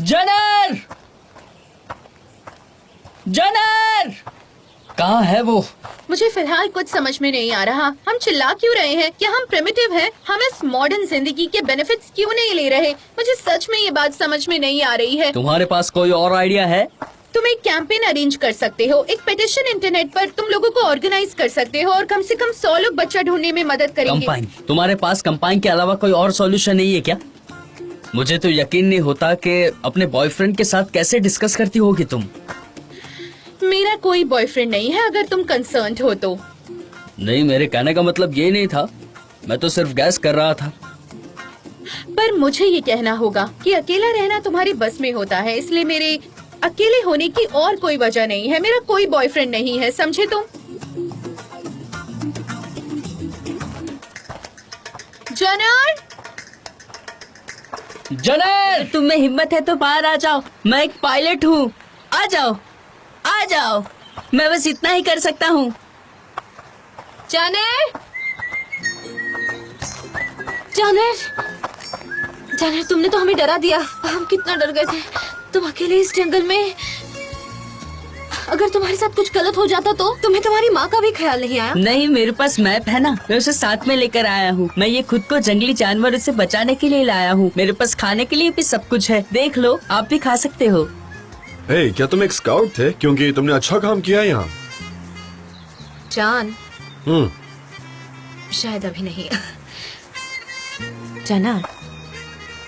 जनर! जनर! कहाँ है वो? मुझे फिलहाल कुछ समझ में नहीं आ रहा। हम चिल्ला क्यों रहे हैं? क्या हम प्रिमिटिव हैं? हम इस मॉडर्न जिंदगी के बेनिफिट्स क्यों नहीं ले रहे? मुझे सच में ये बात समझ में नहीं आ रही है। तुम्हारे पास कोई और आइडिया है? तुम एक कैंपेन अरेंज कर सकते हो, एक पिटिशन इंटरनेट पर तुम लोगों को ऑर्गेनाइज कर सकते हो और कम से कम 100 लोग बच्चा ढूंढने में मदद करेंगे। कंपाइन? तुम्हारे पास कंपाइन के अलावा कोई और सॉल्यूशन नहीं है क्या? मुझे तो यकीन नहीं होता कि अपने बॉयफ्रेंड के साथ कैसे डिस्कस करती होगी तुम। मेरा कोई बॉयफ्रेंड नहीं है, अगर तुम कंसर्न्ड हो तो। नहीं, मेरे कहने का मतलब ये नहीं था, मैं तो सिर्फ गैस कर रहा था। पर मुझे ये कहना होगा कि अकेला रहना तुम्हारी बस में होता है, इसलिए मेरे अकेले होने की और कोई वजह नहीं है। मेरा कोई बॉयफ्रेंड नहीं है, समझे तुम? जनर, जनर, तुम में हिम्मत है तो बाहर आ जाओ। मैं एक पायलट हूँ। आ जाओ, आ जाओ। मैं बस इतना ही कर सकता हूँ। जानर, जानर, जानर, तुमने तो हमें डरा दिया। हम कितना डर गए थे। तुम अकेले इस जंगल में, अगर तुम्हारे साथ कुछ गलत हो जाता तो तुम्हें तुम्हारी माँ का भी ख्याल नहीं आया? नहीं, मेरे पास मैप है ना, मैं उसे साथ में लेकर आया हूँ। मैं ये खुद को जंगली जानवरों से बचाने के लिए लाया हूँ। मेरे पास खाने के लिए भी सब कुछ है। देख लो, आप भी खा सकते हो। हे, क्या तुम एक स्काउट थे? क्योंकि तुमने अच्छा काम किया यहाँ। जान, शायद अभी नहीं। जाना,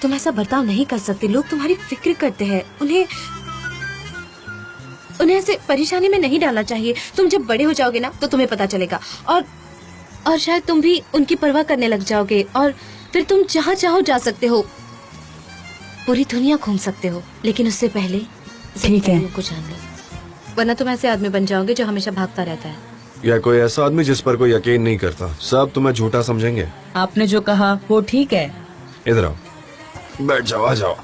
तुम ऐसा बर्ताव नहीं कर सकते। लोग तुम्हारी फिक्र करते हैं। उन्हें ऐसे परेशानी में नहीं डालना चाहिए। तुम जब बड़े हो जाओगे ना तो तुम्हें पता चलेगा, और शायद तुम भी उनकी परवाह करने लग जाओगे, और फिर तुम जहाँ चाहो जा सकते हो, पूरी दुनिया घूम सकते हो। लेकिन उससे पहले ठीक है को जान लो, वरना तुम ऐसे आदमी बन जाओगे जो हमेशा भागता रहता है। या कोई ऐसा आदमी जिस पर कोई यकीन नहीं करता। सब तुम्हें झूठा समझेंगे। आपने जो कहा वो ठीक है। इधर आओ, बैठ जाओ, आ जाओ।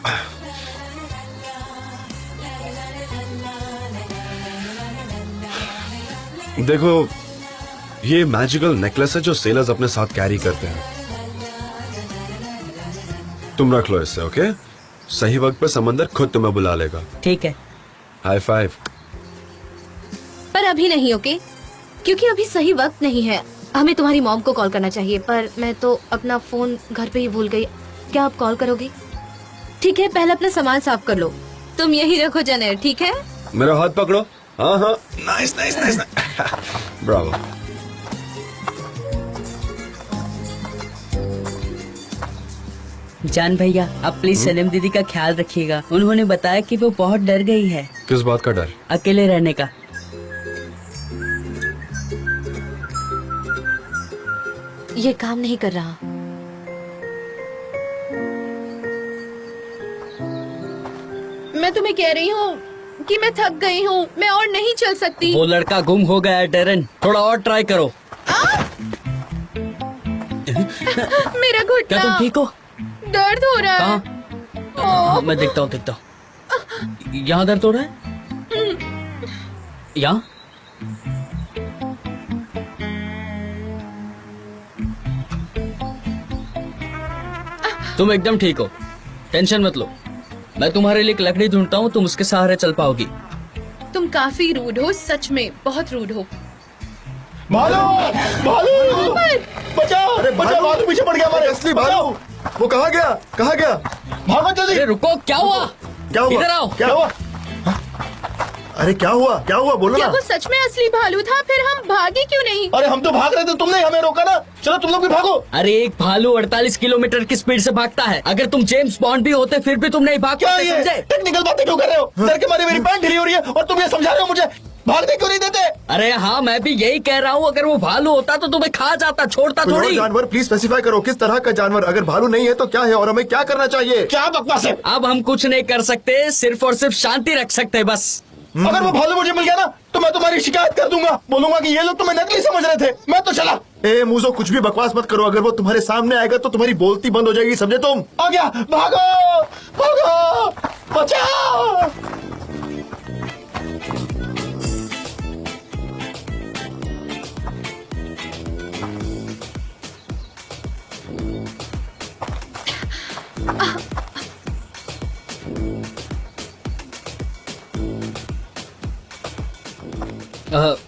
देखो, ये मैजिकल नेकलेस है जो सेलर्स अपने साथ कैरी करते हैं। तुम रख लो इससे, ओके? सही वक्त पे समंदर खुद तुम्हें बुला लेगा। ठीक है। High five. पर अभी नहीं, ओके? क्योंकि अभी सही वक्त नहीं है। हमें तुम्हारी मॉम को कॉल करना चाहिए, पर मैं तो अपना फोन घर पे ही भूल गई। क्या आप कॉल करोगे? ठीक है, पहले अपना सामान साफ कर लो। तुम यही रखो जनर, ठीक है? मेरा हाथ पकड़ो। हाँ हाँ, नाइस नाइस नाइस। ब्रावो। जान भैया, आप प्लीज सलीम दीदी का ख्याल रखिएगा। उन्होंने बताया कि वो बहुत डर गई है। किस बात का डर? अकेले रहने का। ये काम नहीं कर रहा। मैं तुम्हें कह रही हूँ कि मैं थक गई हूँ। मैं और नहीं चल सकती। वो लड़का गुम हो गया है डेरन, थोड़ा और ट्राई करो। मेरा घुटना। क्या तुम ठीक हो? दर्द हो रहा है। कहाँ? मैं देखता हूँ। यहाँ दर्द हो रहा है? यहाँ? तुम एकदम ठीक हो, टेंशन मत लो। मैं तुम्हारे लिए एक लकड़ी ढूंढता हूँ, तुम उसके सहारे चल पाओगी। तुम काफी रूड हो, सच में बहुत रूड हो। भालू, भालू, बचाओ! अरे बचाओ, भालू पीछे पड़ गया हमारे। असली भालू। वो कहाँ गया? कहाँ गया? भागो जल्दी। अरे रुको, क्या हुआ? क्या हुआ? इधर आओ। क्या हुआ? अरे क्या हुआ? क्या हुआ? बोलो क्या ना। वो सच में असली भालू था? फिर हम भागे क्यों नहीं? अरे हम तो भाग रहे थे, तुमने हमें रोका ना। चलो तुम लोग भी भागो। अरे एक भालू 48 किलोमीटर की स्पीड से भागता है। अगर तुम जेम्स बॉन्ड भी होते फिर भी तुम नहीं भाग क्या पाते, ये समझे? टेक्निकल बातें क्यों कर रहे हो? डर के मारे मेरी पैंट ढीली हो रही है और तुम ये समझा रहे हो मुझे भागने क्यों नहीं देते? अरे हाँ, मैं भी यही कह रहा हूँ। अगर वो भालू होता तो तुम्हें खा जाता, छोड़ता कोई और थोड़ी। जानवर प्लीज स्पेसिफाई करो, किस तरह का जानवर? अगर भालू नहीं है तो क्या है और हमें क्या करना चाहिए? क्या बकवास है? अब हम कुछ नहीं कर सकते, सिर्फ और सिर्फ शांति रख सकते हैं बस। अगर वो भालू मुझे मिल गया ना तो मैं तुम्हारी शिकायत कर दूंगा। बोलूंगा कि ये लोग तुम्हें नकली समझ रहे थे। मैं तो चला। ए मूजो, कुछ भी बकवास मत करो। अगर वो तुम्हारे सामने आएगा तो तुम्हारी बोलती बंद हो जाएगी, समझे तुम? आ गया, भागो भागो, बचाओ!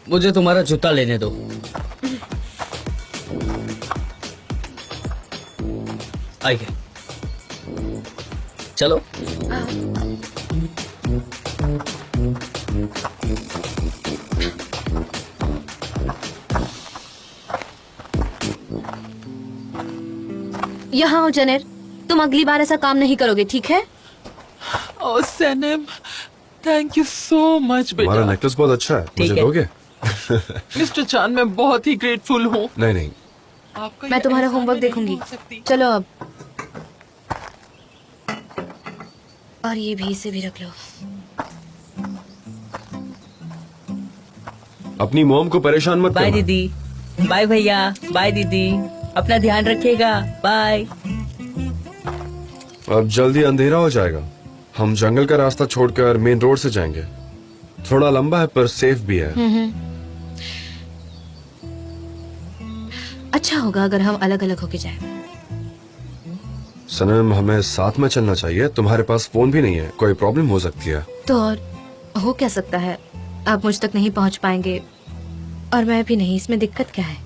मुझे तुम्हारा जूता लेने दो। आइए, चलो। यहाँ आओ जनर, तुम अगली बार ऐसा काम नहीं करोगे, ठीक है? ओह सनम, थैंक यू सो मच बेटा। हमारा नेकलेस बहुत अच्छा है, मुझे दोगे? मिस्टर चांद, मैं बहुत ही ग्रेटफुल हूँ। नहीं नहीं, मैं तुम्हारा होमवर्क देखूंगी। चलो अब। और ये भी, इसे भी रख लो। अपनी मॉम को परेशान मत बाय करना। दीदी, बाय भैया, बाय दीदी, अपना ध्यान रखिएगा, बाय। अब जल्दी अंधेरा हो जाएगा। हम जंगल का रास्ता छोड़कर मेन रोड से जाएंगे। थोड़ा लंबा है पर सेफ भी है। अच्छा होगा अगर हम अलग अलग होके जाएं। सनम, हमें साथ में चलना चाहिए। तुम्हारे पास फोन भी नहीं है, कोई प्रॉब्लम हो सकती है। तो और हो क्या सकता है? आप मुझ तक नहीं पहुंच पाएंगे और मैं भी नहीं, इसमें दिक्कत क्या है?